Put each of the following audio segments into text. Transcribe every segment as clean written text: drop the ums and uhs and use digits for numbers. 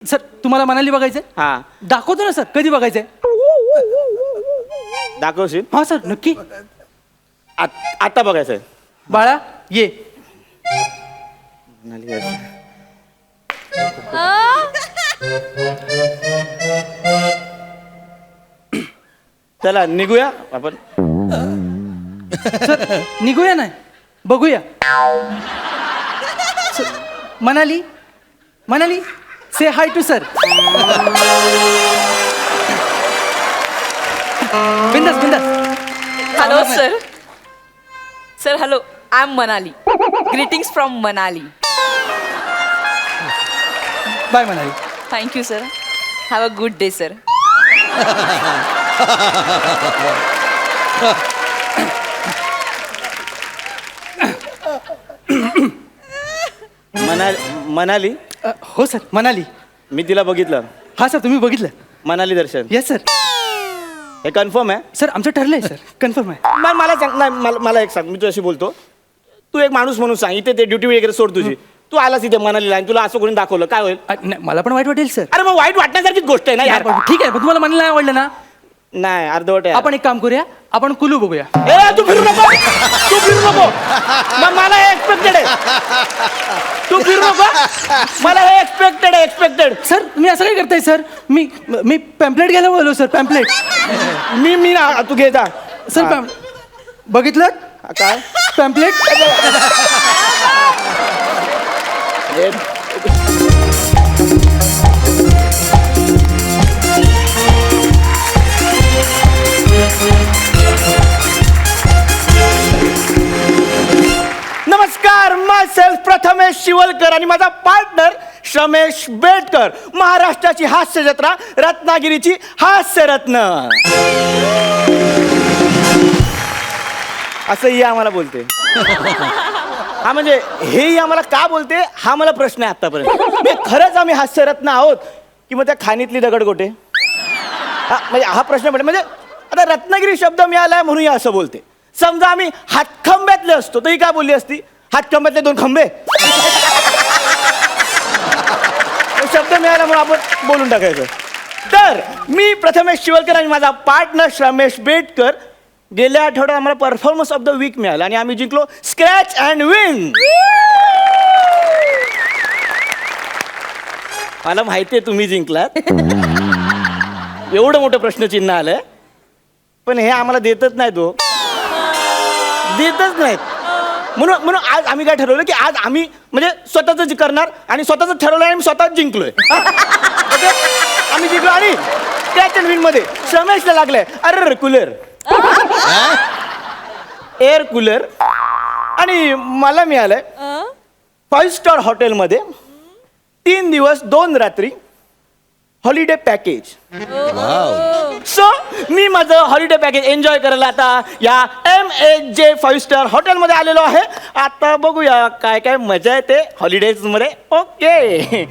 Sir तुम्हाला मनाली बघायचंय? हा दाखवतो ना सर. कधी बघायचंय? दाखवशील? हा सर नक्की. आता बघायचंय. बाळा ये. चला निघूया आपण. सर निघूया नाही बघूया. सर, मनाली मनाली से हाय टू सर. बिंदास बिंदास. Hello, sir. Sir, hello. I'm Manali. Greetings from Manali. Bye Manali. Thank you, sir. Have a good day, sir. Manali. हो सर मनाली. मी तिला बघितलं. हा सर तुम्ही बघितलं? मनाली दर्शन येस सर. हे कन्फर्म आहे? सर आमचं ठरलंय सर. कन्फर्म आहे. नाही मला सांग. नाही मला एक सांग. मी तुझ्याशी बोलतो. तू एक माणूस म्हणून सांग. इथे ते ड्युटी वगैरे सोड तुझी. तू आलास इथे मनालीला आणि तुला असं कोणी दाखवलं काय होईल? नाही, मला पण वाईट वाटेल सर. अरे मग वाईट वाटण्यासारखीच गोष्ट आहे ना यार. ठीक आहे पण तुम्हाला मनाली नाही आवडलं ना? नाही अर्धवट आहे. आपण एक काम करूया. आपण कुलू बघूया. ए तू फिरू नको. तू फिरू नको. मग मला हे एक्सपेक्टेड आहे. तू फिरू नको. मला हे एक्सपेक्टेड आहे. एक्सपेक्टेड. सर तुम्ही असं काय करताय सर? मी पॅम्पलेट घ्यायला बोललो सर. पॅम्पलेट. मी तू घे जा. सर बघितलं काय पॅम्पलेट? नमस्कार. माय सेल्फ प्रथमेश शिवलकर आणि माझा पार्टनर श्रमेश बेटकर. महाराष्ट्राची हास्य जत्रा रत्नागिरीची हास्यरत्न असंही आम्हाला बोलते. हा म्हणजे हेही आम्हाला का बोलते हा मला प्रश्न आहे आतापर्यंत. खरंच आम्ही हास्यरत्न आहोत की मग त्या खाणीतली दगडगोटे? म्हणजे हा प्रश्न पडे. म्हणजे आता रत्नागिरी शब्द मिळालाय म्हणून असं बोलते. समजा आम्ही हातखंब्यातले असतो तरी काय बोलली असती? हातखंब्यातले दोन खंबे. शब्द मिळाला म्हणून आपण बोलून टाकायचं. तर मी प्रथमेश शिवलकर आणि माझा पार्टनर श्रमेश बेटकर गेल्या आठवड्यात आम्हाला परफॉर्मन्स ऑफ द वीक मिळाला आणि आम्ही जिंकलो स्क्रॅच अँड विन. मला माहिती आहे तुम्ही जिंकलात. एवढं मोठं प्रश्नचिन्ह आलंय पण हे आम्हाला देतच नाही. तो देतच नाहीत. म्हणून आज आम्ही काय ठरवलं की आज आम्ही म्हणजे स्वतःच करणार आणि स्वतःच ठरवलं आणि स्वतःच जिंकलोय. आम्ही जिंकलो आणि स्क्रॅच अँड विन मध्ये श्रमेशला लागलंय अरे कूलर एअर कूलर आणि मला मिळालंय 5 स्टार हॉटेलमध्ये 3 दिवस 2 रात्री हॉलिडे पॅकेज. सो मी माझं हॉलिडे पॅकेज एन्जॉय करायला आता या MAJ 5 स्टार हॉटेलमध्ये आलेलो आहे. आता बघूया काय काय मजा येते हॉलिडेज मध्ये. ओके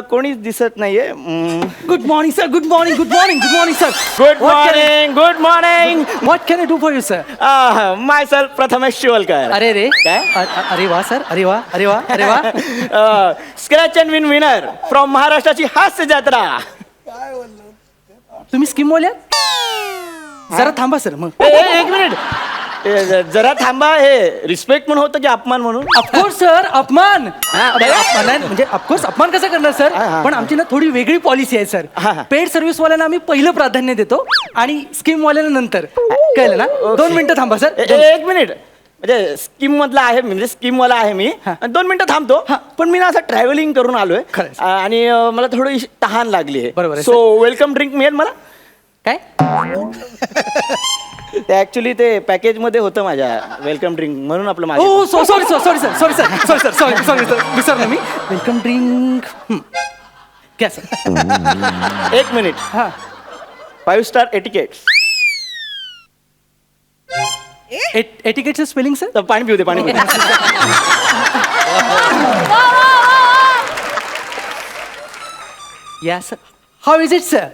कोणीच दिसत नाहीये. Good morning sir. Good morning. Good morning. Good morning sir. Good morning. Good morning. What can I do for you sir? My self Prathamesh Shivalkar. अरे रे काय? अरे वा सर. अरे वा. अरे वा. अरे वा. Scratch and win winner from महाराष्ट्राची हास्य जत्रा. तुम्ही स्कीम बोल्या? जरा थांबा सर. मग एक मिनिट. जरा थांबा. हे रिस्पेक्ट म्हणून होतं की अपमान म्हणून? Of course sir. अपमान. म्हणजे ऑफकोर्स अपमान कसं करणार सर? पण आमची ना थोडी वेगळी पॉलिसी आहे सर. पेड सर्व्हिस वाल्यांना आम्ही पहिलं प्राधान्य देतो आणि स्कीम वाल्यांना नंतर. कळलं ना? 2 मिनिटं थांबा सर. 1 मिनिट. म्हणजे स्कीम मधला आहे म्हणजे स्कीम वाला आहे मी. 2 मिनिटं थांबतो. पण मी ना असं ट्रॅव्हलिंग करून आलोय आणि मला थोडी तहान लागली आहे. बरोबर. सो वेलकम ड्रिंक मिळेल मला? काय? ते ऍक्च्युली ते पॅकेज मध्ये होतं माझ्या वेलकम ड्रिंक म्हणून आपलं माझं. Oh sorry sir. Sorry sir. Sorry sir. Sorry sir. Sorry sorry sir. विसरलो मी. वेलकम ड्रिंक घ्या सर. 1 मिनिट. 5 star etiquette. एटिकेटचं स्पेलिंग सर? पाणी पिऊ दे. पाणी पिऊ दे. या sir. How is it sir?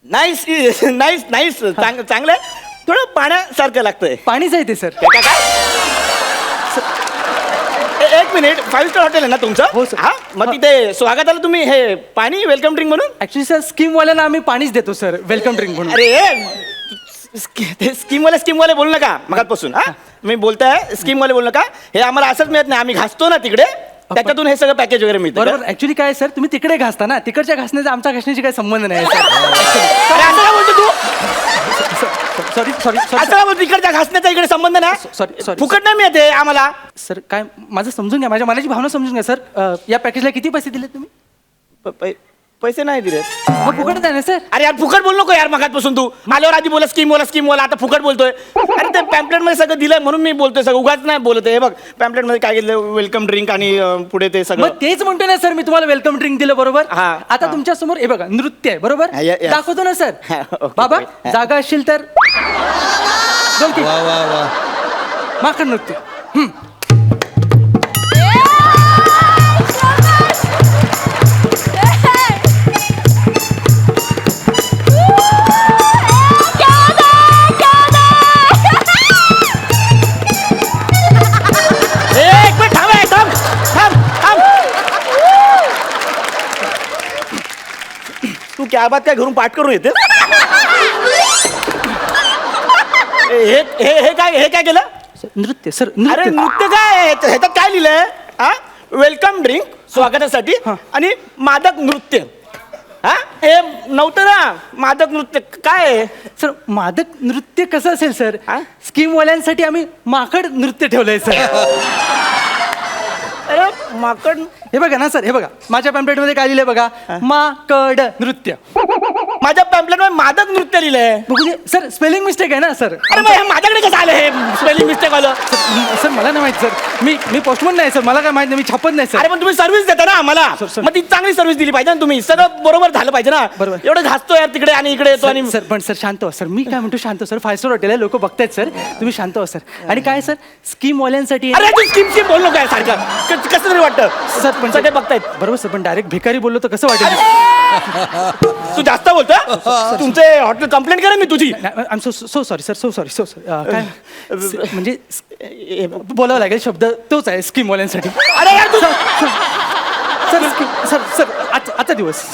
Nice nice nice. चांगलं आहे. थोडं पाण्यासारखं लागतंय. पाणीच आहे ते सर. काय? एक एक मिनिट 5 स्टार हॉटेल आहे ना तुमचं हो, sir. हा मग तिथे स्वागताला तुम्ही हे पाणी वेलकम ड्रिंक म्हणून ऍक्च्युली सर स्कीमवाल्यांना आम्ही पाणीच देतो सर वेलकम ड्रिंक म्हणून. अरे ते स्कीमवाले बोलू नका मगातपासून हा तुम्ही बोलताय स्कीमवाले बोलू नका हे आम्हाला असंच मिळत नाही आम्ही घासतो ना तिकडे त्याच्यातून हे सगळं पॅकेज वगैरे मिळतं बरोबर ऍक्च्युली काय सर तुम्ही तिकडे घासता ना तिकडच्या घासण्याचा आमच्या घासण्याची काही संबंध नाही सर. अरे असं काय बोलतो तू सॉरी सॉरी असं सॉरी काय बोलतो इकडच्या घासण्याचा इकडे संबंध नाही सॉरी फुकट नाही मिळते आम्हाला सर काय माझं समजून घ्या माझ्या मनाची भावना समजून घ्या सर या पॅकेजला किती पैसे दिले तुम्ही पैसे नाही दिले मग फुकटच आहे ना सर. अरे यार फुकट बोल नको यार मगातपासून तू आल्यावर आधी बोला स्कीम वाला आता फुकट बोलतोय अरे ते पॅम्पलेट मध्ये सगळं दिलंय म्हणून मी बोलतोय सगळं उगाच नाही बोलत हे बघ पॅम्पलेट मध्ये काय दिलं वेलकम ड्रिंक आणि पुढे ते सगळं मग तेच म्हणतो ना सर मी तुम्हाला वेलकम ड्रिंक दिलं बरोबर. हा, आता हा. तुमच्या समोर हे बघा नृत्य आहे बरोबर हा, yes. दाखवतो ना सर. हा, okay, बाबा okay. जागा असशील तर दोन तीन वा वा वा माकड नृत्य. एक मिनिट थांब थांब थांब तू क्या बात काय घरून पाठ करून येते हे काय केलं नृत्य सर अरे नृत्य नृत्य काय आहे? ह्याच्यात काय लिहिलंय हा वेलकम ड्रिंक स्वागतासाठी हा. आणि मादक नृत्य हा हे नव्हतं ना मादक नृत्य काय आहे सर मादक नृत्य कसं असेल सर हा? स्कीमवाल्यांसाठी आम्ही माकड नृत्य ठेवलंय सर. अरे माकड हे बघा ना सर हे बघा माझ्या पॅम्पलेट मध्ये काय लिहिलंय बघा माकड नृत्य. माझ्या पॅम्पलेट मध्ये मादक नृत्य लिहिलंय बघू सर स्पेलिंग मिस्टेक आहे ना सर. अरे मग हे माझ्याकडे कसं आलं हे स्पेलिंग मिस्टेक आलं सर मला नाही माहित सर मी पोस्टमन नाही सर मला काय माहित नाही मी छापत नाही सर. अरे पण तुम्ही सर्व्हिस देता ना आम्हाला सर. मग ती चांगली सर्व्हिस दिली पाहिजे ना तुम्ही सगळं बरोबर झालं पाहिजे ना बरोबर. एवढं घासतो यार तिकडे आणि इकडे येतो आणि सर पण सर शांत व्हा सर मी काय म्हणतो शांत सर 5 स्टार हॉटेल आहे लोक बघतायत सर तुम्ही शांत व्हा सर. आणि काय सर स्कीम वाल्यांसाठी अरे तू स्कीम बोल नको यार सारखं कसं तरी वाटतं सर पण सगळे बघतायत बरोबर सर पण डायरेक्ट भिकारी बोललो तर कसं वाटेल. तू जास्त बोलतो तुमचे हॉटेल कंप्लेंट करेन मी तुझी so sorry sir so sorry काय म्हणजे बोलावं लागेल शब्द तोच आहे स्कीम वाल्यांसाठी. अरे यार तू सर सर सर आता दिवस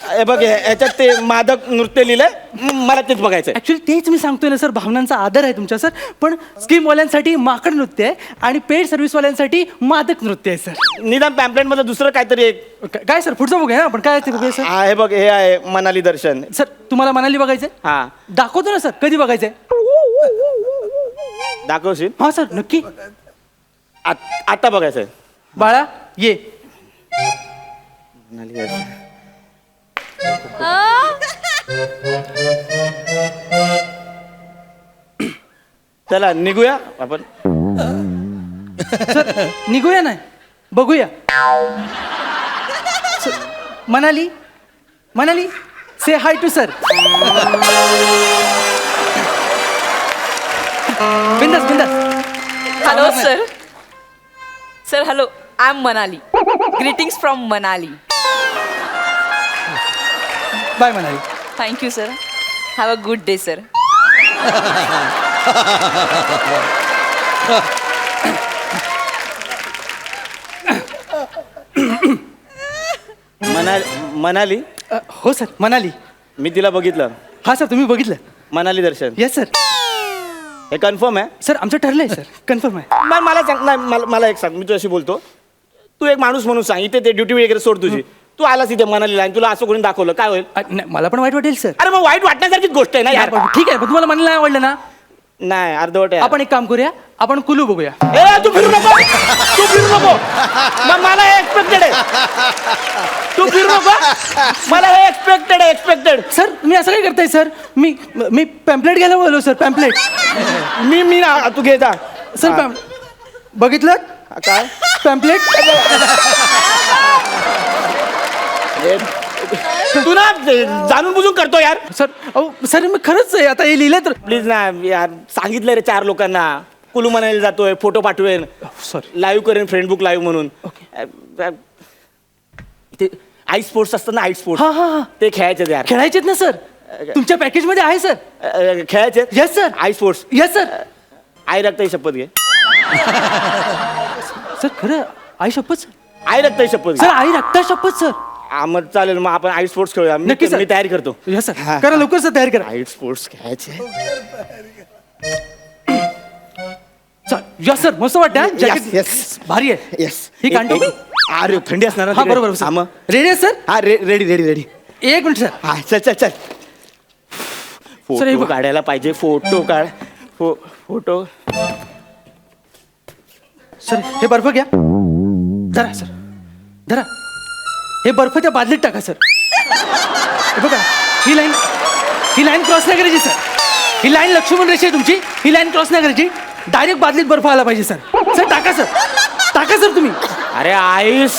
हे बघ ह्याच्यात ते मादक नृत्य लिहिलंय मला तेच बघायचंय ऍक्च्युली तेच मी सांगतोय ना सर भावनांचा आदर आहे तुमच्या सर पण स्कीमवाल्यांसाठी माकड नृत्य आहे आणि पेड सर्व्हिसवाल्यांसाठी मादक नृत्य आहे सर. निदान पॅम्पलेट मध्ये दुसरं काहीतरी एक काय सर पुढचं बघूया ना आपण काय ते बघूया सर. हे बघ हे आहे मनाली दर्शन सर तुम्हाला मनाली बघायचंय हा दाखवतो ना सर कधी बघायचंय. दाखवशील हा सर नक्की आता बघायचंय बाळा ये. मनाली दर्शन चला निघूया आपण सर निघूया नाही बघूया. सर, मनाली मनाली से हाय टू सर. बिंदास बिंदास. Hello sir sir hello I am Manali greetings from Manali. Bye Manali. Thank you sir have a good day sir. Manali हो सर मनाली. मी तिला बघितलं हा सर तुम्ही बघितलं. मनाली दर्शन येस सर. हे कन्फर्म आहे सर आमचं ठरलंय सर कन्फर्म आहे. मला सांग नाही मला एक सांग मी तुझ्याशी बोलतो तू एक माणूस म्हणून सांग इथे ते ड्युटी वगैरे सोड तुझी तू आलास इथे मनालीला आणि तुला असं कोणी दाखवलं काय होईल नाही, मला पण वाईट वाटेल सर. अरे मग वाईट वाटण्यासारखीच गोष्ट आहे ना यार ठीक आहे पण तुम्हाला मनाली नाही आवडलं ना नाही अर्धवट आहे आपण एक काम करूया आपण कुलू बघूया. तू फिरू नको तू फिरू नको मग मला हे एक्सपेक्टेड आहे तू फिरू नको मला हे एक्सपेक्टेड सर तुम्ही असं काय करताय सर मी पॅम्पलेट घ्यायला बोललो सर पॅम्पलेट. मी तू घे जा सर बघितलं काय पॅम्पलेट. तू ना जाणून बुजून करतो यार सर अहो सर मी खरंच आहे आता हे लिहिलंय तर प्लीज ना यार सांगितलं रे 4 लोकांना कुलू मनालीला जातोय फोटो पाठवेन सॉरी. लाईव्ह करेन फ्रेंडबुक लाईव्ह म्हणून ते आईस स्पोर्ट्स असतात ना आईस स्पोर्ट्स हा हा हा ते खेळायचे यार खेळायचेत ना सर तुमच्या पॅकेज मध्ये आहे सर. खेळायचे yes sir ice sports yes sir. आई रक्ताची शपथ घे सर खरं आई शपथ सर. आई रक्त शपथ सर आई रक्ता शपथ सर. मग चालेल, मग आपण आई स्पोर्ट्स खेळूया. नक्की सर. मी तयारी करतो. या सर करा लवकर सर तयार करा. आई स्पोर्ट्स खेळायचे. चल या सर मस्त वाटतं Yes, जॅकेट yes. भारी आहे. येस. ही कांटो अरे थंडी असणार ना हा तिकडे. बरोबर हा, मग रेडी आहे सर. हा रेडी रेडी रेडी. एक मिनिट सर. हा चल चल चल. सर, हे फोटो बघ. काढायला पाहिजे. फोटो काढ. फोटो. सर हे बर्फ घ्या. धरा सर धरा. हे बर्फ त्या बादलीत टाका सर. हे बघा ही लाईन क्रॉस नाही करायची सर. ही लाईन लक्ष्मण रेषा आहे तुमची. ही लाईन क्रॉस नाही करायची. डायरेक्ट बादलीत बर्फ आला पाहिजे सर. सर टाका सर. टाका सर तुम्ही. अरे ice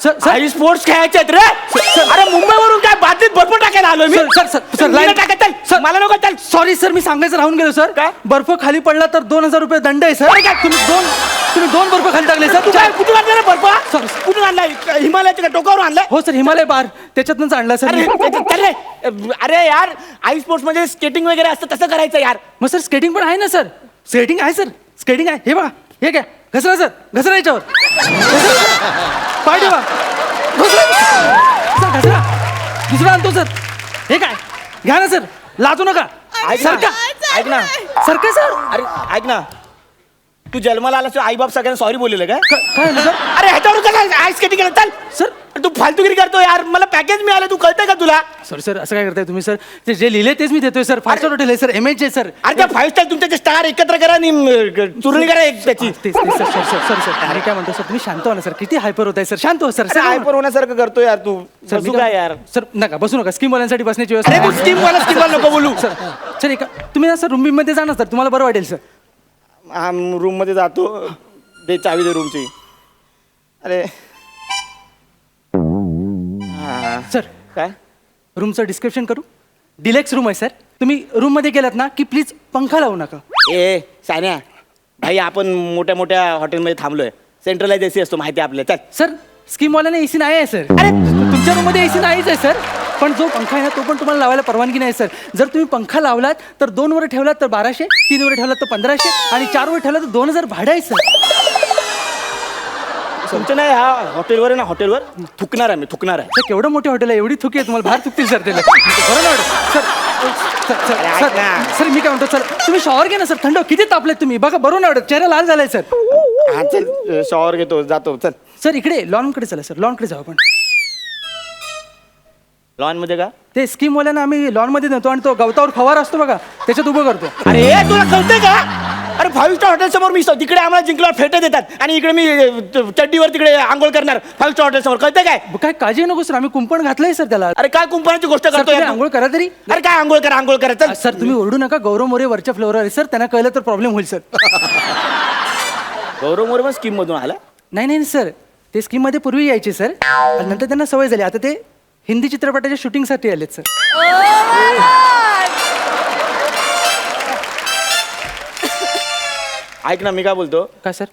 sir sir I sports खेळायचे आहेत रे. अरे मुंबईवरून काय बादलीत बर्फ टाकायला आलोय मी. सर सर सर लाईन टाकत सर मला नको. चल. सॉरी सर मी सांगायचं राहून गेलो सर. काय? बर्फ खाली पडला तर 2000 रुपये दंड आहे सर. तुम्ही दोन बर्फ खाली टाकले सर. तू काय कुठून आणला रे बर्फ? सर. कुठून आणलाय? हिमालयाच्या का टोकावरून आणलाय? हो सर हिमालय बार त्याच्यातनंच आणला सर. अरे चल रे. अरे यार आई स्पोर्ट्स म्हणजे स्केटिंग वगैरे असतं तसं करायचं यार. मग सर स्केटिंग पण आहे ना सर. स्केटिंग आहे सर. स्केटिंग आहे. हे बघा हे घ्या. घसरा सर. घसरा याच्यावर. पाय ठेवा. घसरा सर. घसरा. दुसरा आणतो सर. हे काय घ्या ना सर. लाजू नका. ऐक ना. सरका. ऐक ना. सरका सर. अरे ऐक ना. तू जन्माला आला आई बाप सगळ्यांना सॉरी बोललेलं काय? काय झालं सर. अरे ह्याच्यावर कसं आईस स्केटिंग केलं? चल सर तू फालतूगिरी करतो यार. मला पॅकेज मिळालं. तू कळतंय का तुला? सर सर असं काय करताय तुम्ही सर. ते जे लिहिले तेच मी देतोय सर. 5 स्टार हॉटेल आहे सर. MH आहे सर. अरे त्या 5 स्टार तुमचे स्टार एकत्र करा आणि चुरणी करा एक त्याची. तेच तेच सर सर सर सर मी काय म्हणतो सर तुम्ही शांत हो ना सर. किती हायपर होत आहे सर. शांत हो सर. अरे हायपर होण्यासारखं करतो यार तू. सर बसू काय यार? सर नका बसू नका. स्कीम वाल्यांसाठी बसण्याची अरे तू व्यवस्था. स्कीम वाला नको बोलू. सर सर एका तुम्ही ना सर रूम मध्ये जा ना सर. तुम्हाला बरं वाटेल सर. रूम मध्ये जातो. दे चावी दे रूमची. अरे हा. सर काय? रूमचं डिस्क्रिप्शन करू. डिलेक्स रूम आहे सर. तुम्ही रूम मध्ये गेलात ना की प्लीज पंखा लावू नका. ए सान्या भाई आपण मोठ्या मोठ्या हॉटेलमध्ये थांबलोय. सेंट्रलाइज एसी असतो माहिती आहे आपल्याला. चल. सर स्कीमवाल्याने एसी नाही आहे सर. अरे तुमच्या रूम मध्ये एसी नाहीच आहे सर. पण जो पंखा आहे ना तो पण तुम्हाला लावायला परवानगी नाही सर. जर तुम्ही पंखा लावलात तर 2 वर ठेवलात तर 1200, 3 वर ठेवलात तर 1500 आणि 4 वर ठेवलात तर 2000 भाडं आहे सर. तुमच्या नाही ह्या हॉटेलवर आहे ना, हॉटेलवर थुकणार आहे मी. थुकणार आहे. सर केवढं मोठं हॉटेल आहे. एवढी थुकी आहे तुम्हाला. बाहेर थुकतील सर त्याला. बरं ना वाटत सर. सर सर अरे, ऐक सर ना. सर मी काय म्हणतो सर तुम्ही शॉवर घ्या ना सर. थंड किती तापलेत तुम्ही. बघा बरं नाही वाटत. चेहरा लाल झालाय सर. हा चल शॉवर घेतो जातो. चल सर इकडे लॉनकडे चला सर. लॉनकडे जाऊ आपण. लॉन मध्ये का? ते स्कीमवाल्यांना आम्ही लॉनमध्ये नेतो आणि तो गवतावर फवार असतो बघा त्याच्यात उभं करतो. अरे तुला कळतंय का? अरे 5 स्टार हॉटेल समोर मी तिकडे आम्हाला जिंकल्यावर फेटे देतात आणि इकडे मी चड्डीवर तिकडे आंघोळ करणार 5 स्टार हॉटेल समोर. कळतंय काय? काय काळजी नको सर. आम्ही कुंपण घातलंय सर त्याला. अरे काय कुंपणाची गोष्ट सर, करतो तुम्ही यार तू? आंघोळ करा तरी. अरे काय आंघोळ करा चल. सर तुम्ही ओरडू नका. गौरव मोरे वरच्या फ्लोअर आहे सर. त्यांना कळलं तर प्रॉब्लेम होईल सर. गौरव मोरे पण स्कीम मधून आला? नाही नाही सर ते स्कीम मध्ये पूर्वी यायचे सर. आणि नंतर त्यांना सवय झाली. आता ते हिंदी चित्रपटाच्या शूटिंगसाठी आलेत सर. ऐक ना मी काय बोलतो. काय सर.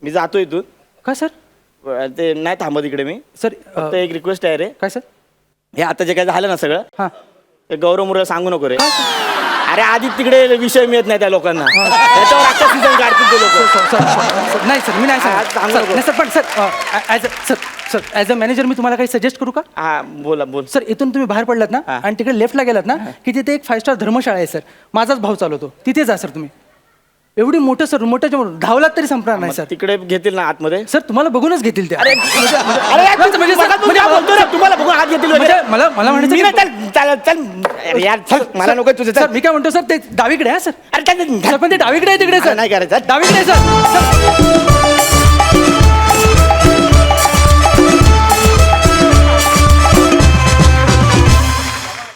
मी जातो इथून. काय सर. ते नाही थांबत इकडे मी. सर फक्त एक रिक्वेस्ट आहे रे. काय सर. हे आता जे काय झालं ना सगळं हां ते गौरव मोरेला सांगू नको रे. काय सर. अरे आधी तिकडे विषय मिळत नाही त्या लोकांना. त्याच्यावर अख्खा सीझन काढतील ते लोक. सर नाही सर मी नाही सांगू सांगणार. नको. नाही सर पण सर ॲज अ मॅनेजर मी तुम्हाला काही सजेस्ट करू का. हा बोला बोल. सर इथून तुम्ही बाहेर पडलात ना हा. आणि तिकडे लेफ्टला गेलात ना की तिथे एक 5 स्टार धर्मशाळा आहे सर. माझाच भाव चालवतो. तिथे जा सर तुम्ही. एवढी मोठं सर मोठ्याच्या मोठं धावलात तरी संपणार नाही सर. तिकडे घेतील ना आतमध्ये. सर तुम्हाला बघूनच घेतील ते. अरे म्हणजे सर, म्हणजे बोलतो ना तुम्हाला बघून आत घेतील वगैरे. म्हणजे मला म्हणायचं मी की- नाही. चल चल अरे यार चल. मला नको तुझं. सर मी काय म्हणतो सर ते डावीकडे आहे सर. अरे चल सर पण ते डावीकडे आहे तिकडे सर. नाही करायचं. डावीकडे आहे सर.